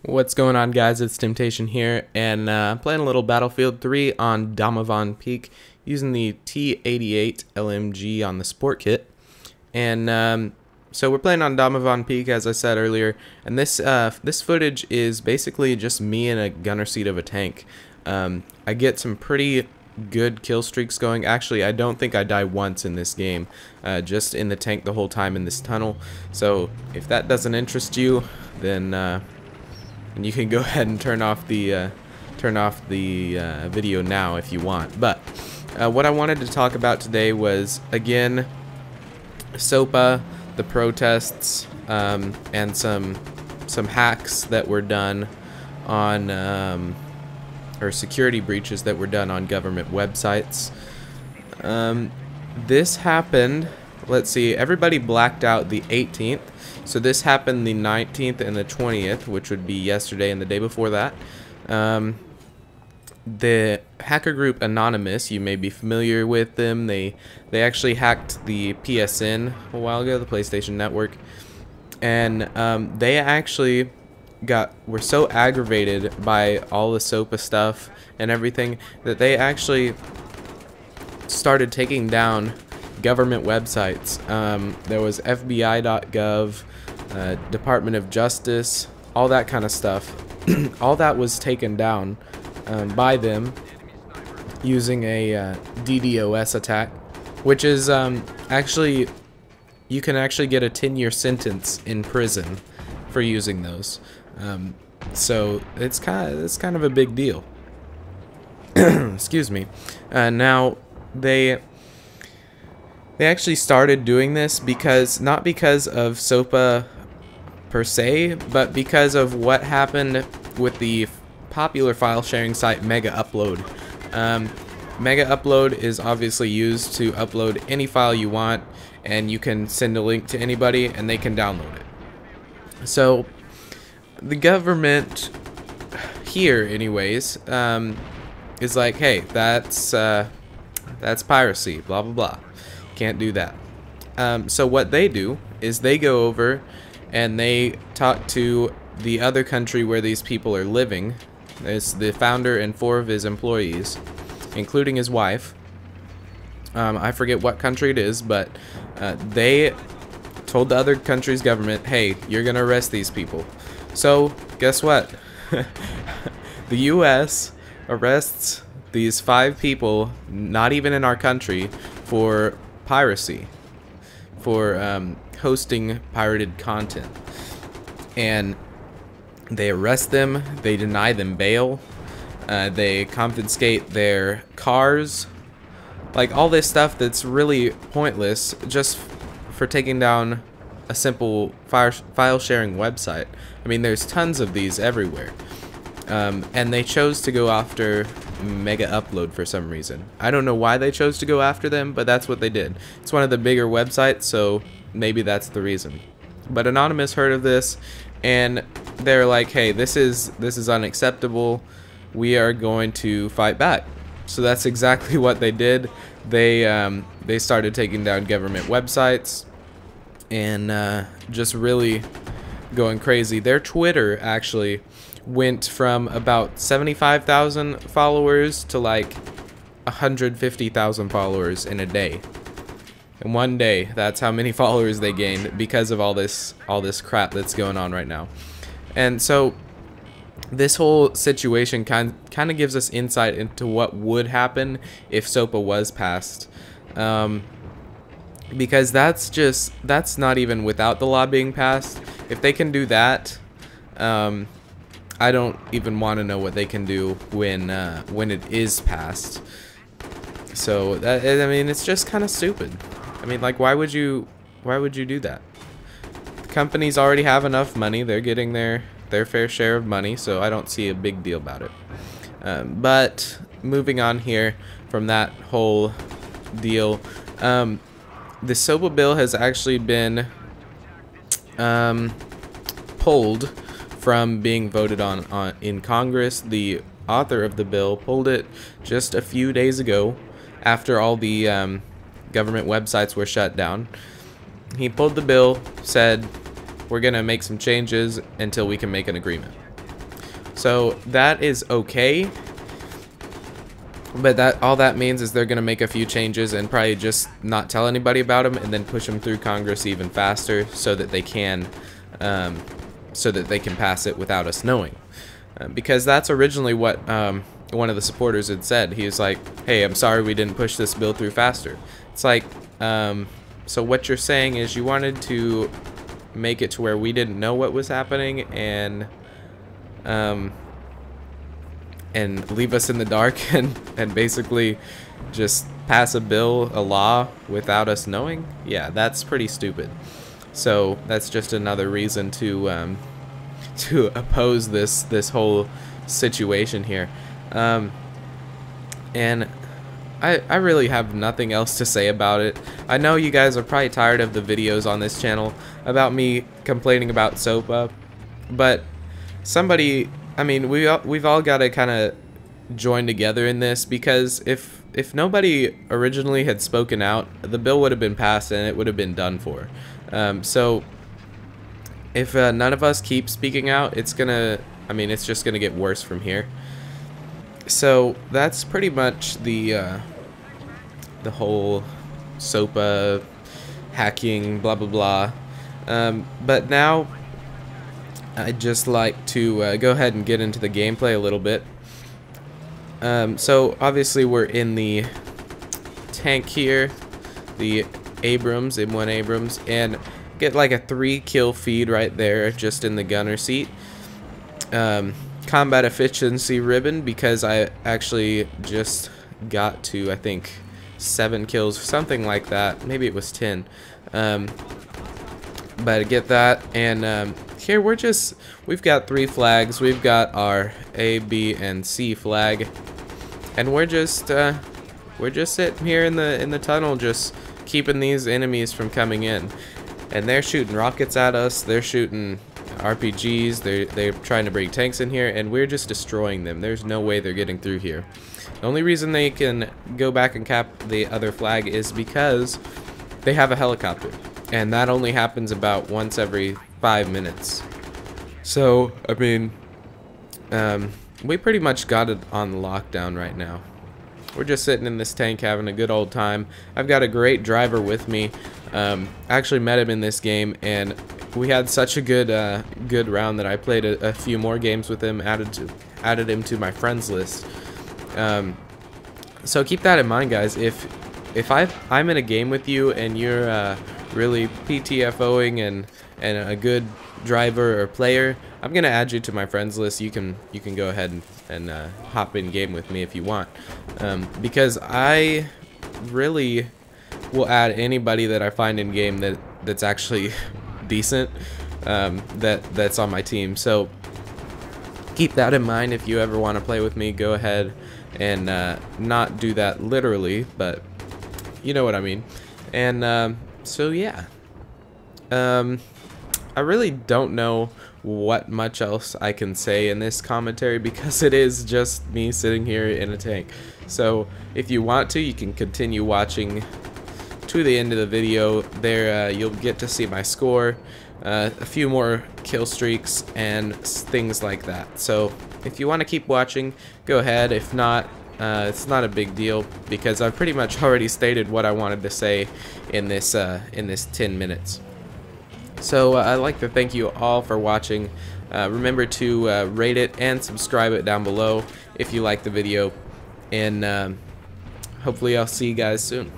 What's going on, guys? It's Temptation here, and I'm playing a little Battlefield 3 on Donovan Peak using the T88 LMG on the Sport Kit. And so we're playing on Donovan Peak, as I said earlier, and this footage is basically just me in a gunner seat of a tank. I get some pretty good kill streaks going. Actually, I don't think I die once in this game, just in the tank the whole time in this tunnel. So if that doesn't interest you, then and you can go ahead and turn off the video now if you want. But what I wanted to talk about today was, again, SOPA, the protests, and some hacks that were done on or security breaches that were done on government websites. This happened, let's see, everybody blacked out the 18th. So this happened the 19th and the 20th, which would be yesterday and the day before that. The hacker group Anonymous, you may be familiar with them. They actually hacked the PSN a while ago, the PlayStation Network, and they actually were so aggravated by all the SOPA stuff and everything that they actually started taking down government websites. There was FBI.gov, Department of Justice, all that kind of stuff. All that was taken down by them using a DDoS attack, which is actually, you can actually get a 10-year sentence in prison for using those. So it's kind of a big deal. Excuse me. Now they actually started doing this not because of SOPA per se, but because of what happened with the popular file sharing site Mega Upload. Mega Upload is obviously used to upload any file you want, and you can send a link to anybody and they can download it. So the government here, anyways, is like, hey, that's piracy, blah blah blah. Can't do that. So what they do is they go over and they talk to the other country where these people are living. There's the founder and 4 of his employees, including his wife. I forget what country it is, but they told the other country's government, hey, you're gonna arrest these people. So guess what? The US arrests these 5 people, not even in our country, for piracy, for hosting pirated content. And they arrest them, they deny them bail, they confiscate their cars, like all this stuff that's really pointless just for taking down a simple file sharing website. I mean, there's tons of these everywhere. And they chose to go after Mega Upload for some reason. I don't know why they chose to go after them, but that's what they did. It's one of the bigger websites, so maybe that's the reason. But Anonymous heard of this, and they're like, hey, this is unacceptable. We are going to fight back. So that's exactly what they did. They started taking down government websites and just really going crazy. Their Twitter actually went from about 75,000 followers to like 150,000 followers in a day. In one day, that's how many followers they gained because of all this crap that's going on right now. And so this whole situation kind of gives us insight into what would happen if SOPA was passed. Because that's not even without the law being passed. If they can do that, I don't even want to know what they can do when it is passed. So I mean, it's just kind of stupid. I mean, like, why would you do that? The companies already have enough money; they're getting their fair share of money, so I don't see a big deal about it. But moving on here from that whole deal, the SOPA bill has actually been pulled from being voted on in Congress. The author of the bill pulled it just a few days ago after all the government websites were shut down. He pulled the bill, said, we're gonna make some changes until we can make an agreement. So that is okay. But that all that means is they're going to make a few changes and probably just not tell anybody about them, and then push them through Congress even faster so that they can pass it without us knowing. Because that's originally what one of the supporters had said. He was like, "Hey, I'm sorry we didn't push this bill through faster." It's like, so what you're saying is you wanted to make it to where we didn't know what was happening and leave us in the dark and basically just pass a bill, a law, without us knowing? Yeah, that's pretty stupid. So that's just another reason to oppose this whole situation here. And I really have nothing else to say about it. I know you guys are probably tired of the videos on this channel about me complaining about SOPA, but somebody, I mean, we've all got to kind of join together in this, because if nobody originally had spoken out, the bill would have been passed and it would have been done for. So if none of us keep speaking out, it's just gonna get worse from here. So that's pretty much the whole SOPA hacking blah blah blah. But now I'd just like to go ahead and get into the gameplay a little bit. So obviously we're in the tank here, the Abrams, M1 Abrams, and get like a 3-kill feed right there just in the gunner seat. Combat efficiency ribbon, because I actually just got to, I think, 7 kills, something like that. Maybe it was 10. But I get that, and here we've got 3 flags. We've got our A, B, and C flag, and we're just sitting here in the tunnel, just keeping these enemies from coming in. And they're shooting rockets at us. They're shooting RPGs. They're trying to bring tanks in here, and we're just destroying them. There's no way they're getting through here. The only reason they can go back and cap the other flag is because they have a helicopter, and that only happens about once every 5 minutes. So I mean, we pretty much got it on lockdown right now. We're just sitting in this tank having a good old time. I've got a great driver with me. I actually met him in this game, and we had such a good round that I played a few more games with him, added him to my friends list. So keep that in mind, guys. If I'm in a game with you and you're really PTFOing and a good driver or player, I'm gonna add you to my friends list. You can go ahead and hop in game with me if you want, because I really will add anybody that I find in game that's actually decent, that's on my team. So keep that in mind. If you ever want to play with me, go ahead and not do that literally, but you know what I mean. And so yeah, I really don't know what much else I can say in this commentary, because it is just me sitting here in a tank. So if you want to, you can continue watching to the end of the video. There you'll get to see my score, a few more kill streaks, and things like that. So if you want to keep watching, go ahead. If not, it's not a big deal, because I've pretty much already stated what I wanted to say in this 10 minutes. So I'd like to thank you all for watching. Remember to rate it and subscribe it down below if you like the video, and hopefully I'll see you guys soon.